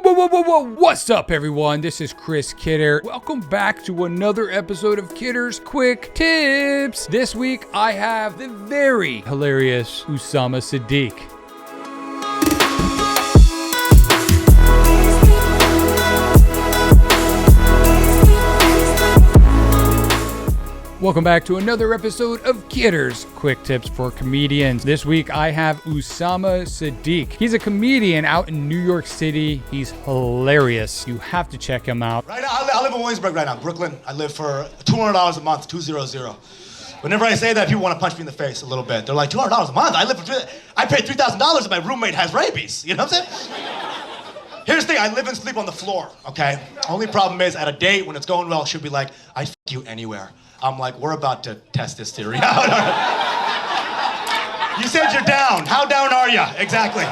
What's up, everyone? This is Chris Kidder. Welcome back to another episode of Kidder's Quick Tips. This week, I have the very hilarious Usama Siddiquee. Welcome back to another episode of Kidder's Quick Tips for Comedians. This week, I have Usama Siddiquee. He's a comedian out in New York City. He's hilarious. You have to check him out. Right now, I live in Williamsburg right now, Brooklyn. I live for $200 a month, 200. Whenever I say that, people want to punch me in the face a little bit. They're like, $200 a month? I pay $3,000 and my roommate has rabies. You know what I'm saying? Here's the thing, I live and sleep on the floor, okay? Only problem is, at a date, when it's going well, she'll be like, I'd f*** you anywhere. I'm like, we're about to test this theory out. You said you're down. How down are you? Exactly.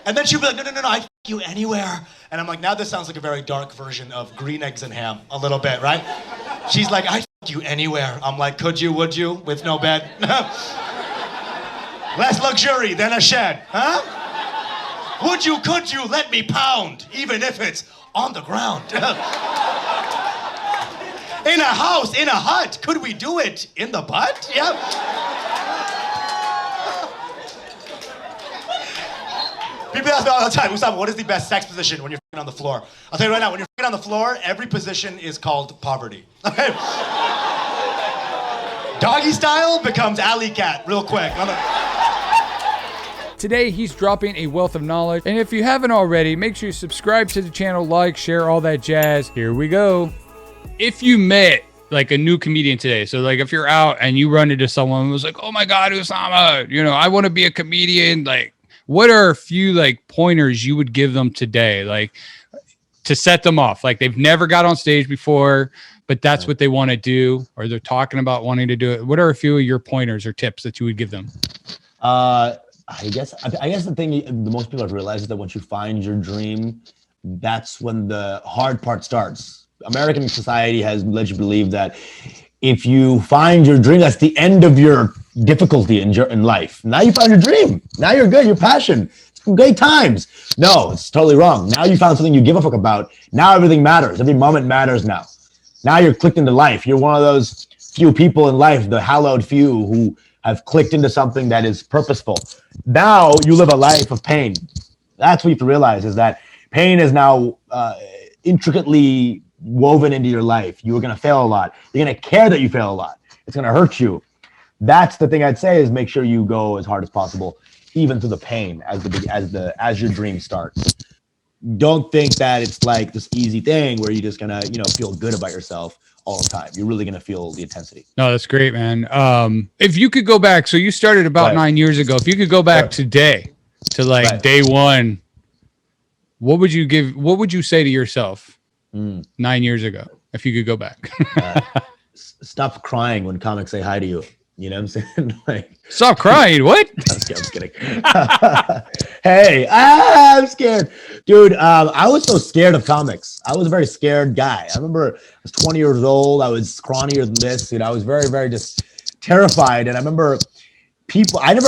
And then she'll be like, no, I'd f*** you anywhere. And I'm like, now this sounds like a very dark version of Green Eggs and Ham, a little bit, right? She's like, I'd f*** you anywhere. I'm like, could you, would you, with no bed? Less luxury than a shed, huh? Would you, could you let me pound, even if it's on the ground? In a house, in a hut, could we do it in the butt? Yep. People ask me all the time, Usama, what is the best sex position when you're on the floor? I'll tell you right now, when you're on the floor, every position is called poverty. Doggy style becomes alley cat real quick. Today, he's dropping a wealth of knowledge. And if you haven't already, make sure you subscribe to the channel, like, share, all that jazz. Here we go. If you met like a new comedian today, so like if you're out and you run into someone who was like, oh my God, Usama, I want to be a comedian. Like, what are a few like pointers you would give them today? Like to set them off, like they've never got on stage before, but that's what they want to do, or they're talking about wanting to do it. What are a few of your pointers or tips that you would give them? I guess the thing the most people have realized is that once you find your dream, that's when the hard part starts. American society has led you to believe that if you find your dream, that's the end of your difficulty in life. Now you found your dream. Now you're good. Your passion. It's great times. No, it's totally wrong. Now you found something you give a fuck about. Now everything matters. Every moment matters now. Now you're clicked into life. You're one of those few people in life, the hallowed few, who have clicked into something that is purposeful. Now you live a life of pain. That's what you have to realize, is that pain is now intricately woven into your life. You're going to fail a lot. You're going to care that you fail a lot. It's going to hurt you. That's the thing I'd say, is make sure you go as hard as possible, even through the pain, as your dream starts. Don't think that it's like this easy thing where you're just going to, feel good about yourself all the time. You're really going to feel the intensity. No, that's great, man. If you could go back, so you started about 9 years ago. If you could go back today to day one, what would you say to yourself 9 years ago, if you could go back? Stop crying when comics say hi to you. You know what I'm saying? Stop crying. What? I'm just kidding. Hey, I'm scared. Dude, I was so scared of comics. I was a very scared guy. I remember I was 20 years old. I was scrawnier than this. I was very, very just terrified. And I remember I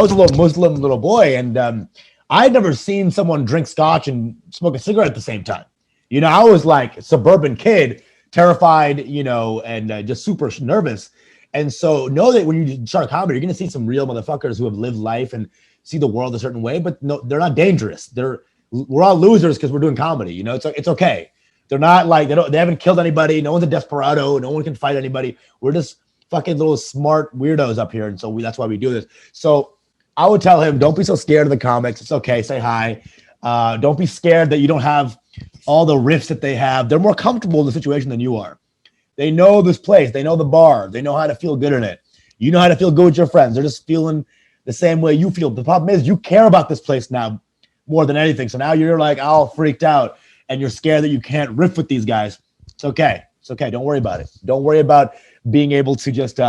was a little Muslim little boy, and I'd never seen someone drink scotch and smoke a cigarette at the same time. I was like a suburban kid, terrified, and just super nervous. And so know that when you start comedy, you're going to see some real motherfuckers who have lived life and see the world a certain way, but no, they're not dangerous. We're all losers because we're doing comedy. It's okay. They're not like, they haven't killed anybody. No one's a desperado. No one can fight anybody. We're just fucking little smart weirdos up here. And so that's why we do this. So I would tell him, don't be so scared of the comics. It's okay. Say hi. Don't be scared that you don't have all the riffs that they have. They're more comfortable in the situation than you are. They know this place. They know the bar. They know how to feel good in it. You know how to feel good with your friends. They're just feeling the same way you feel. The problem is you care about this place now more than anything. So now you're like all freaked out and you're scared that you can't riff with these guys. It's okay. It's okay. Don't worry about it. Don't worry about being able to just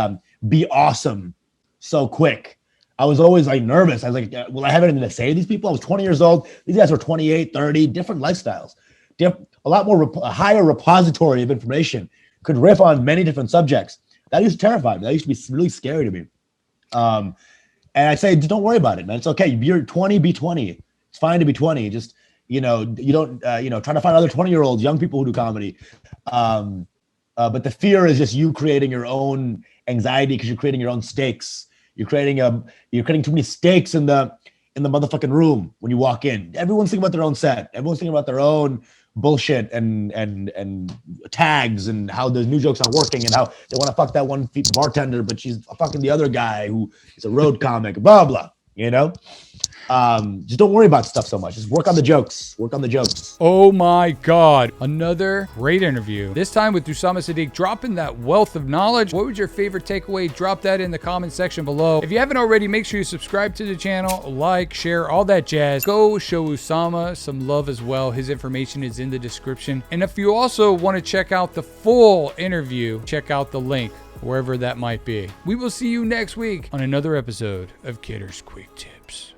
be awesome so quick. I was always like nervous. I was like, will I have anything to say to these people? I was 20 years old. These guys were 28, 30, different lifestyles. A lot more, a higher repository of information. Could riff on many different subjects. That used to terrify me. That used to be really scary to me. And I say, don't worry about it, man. It's okay. You're 20, be 20. It's fine to be 20. Just you don't try to find other 20-year-olds, young people who do comedy. But the fear is just you creating your own anxiety because you're creating your own stakes. You're creating too many stakes in the motherfucking room when you walk in. Everyone's thinking about their own set. Everyone's thinking about their own bullshit and tags and how the new jokes aren't working and how they want to fuck that one bartender, but she's fucking the other guy who is a road comic, blah, blah, just don't worry about stuff so much. Just work on the jokes. Oh my God. Another great interview. This time with Usama Siddiquee, dropping that wealth of knowledge. What was your favorite takeaway? Drop that in the comment section below. If you haven't already, make sure you subscribe to the channel, like, share, all that jazz. Go show Usama some love as well. His information is in the description. And if you also want to check out the full interview, check out the link wherever that might be. We will see you next week on another episode of Kidder's Quick Tips.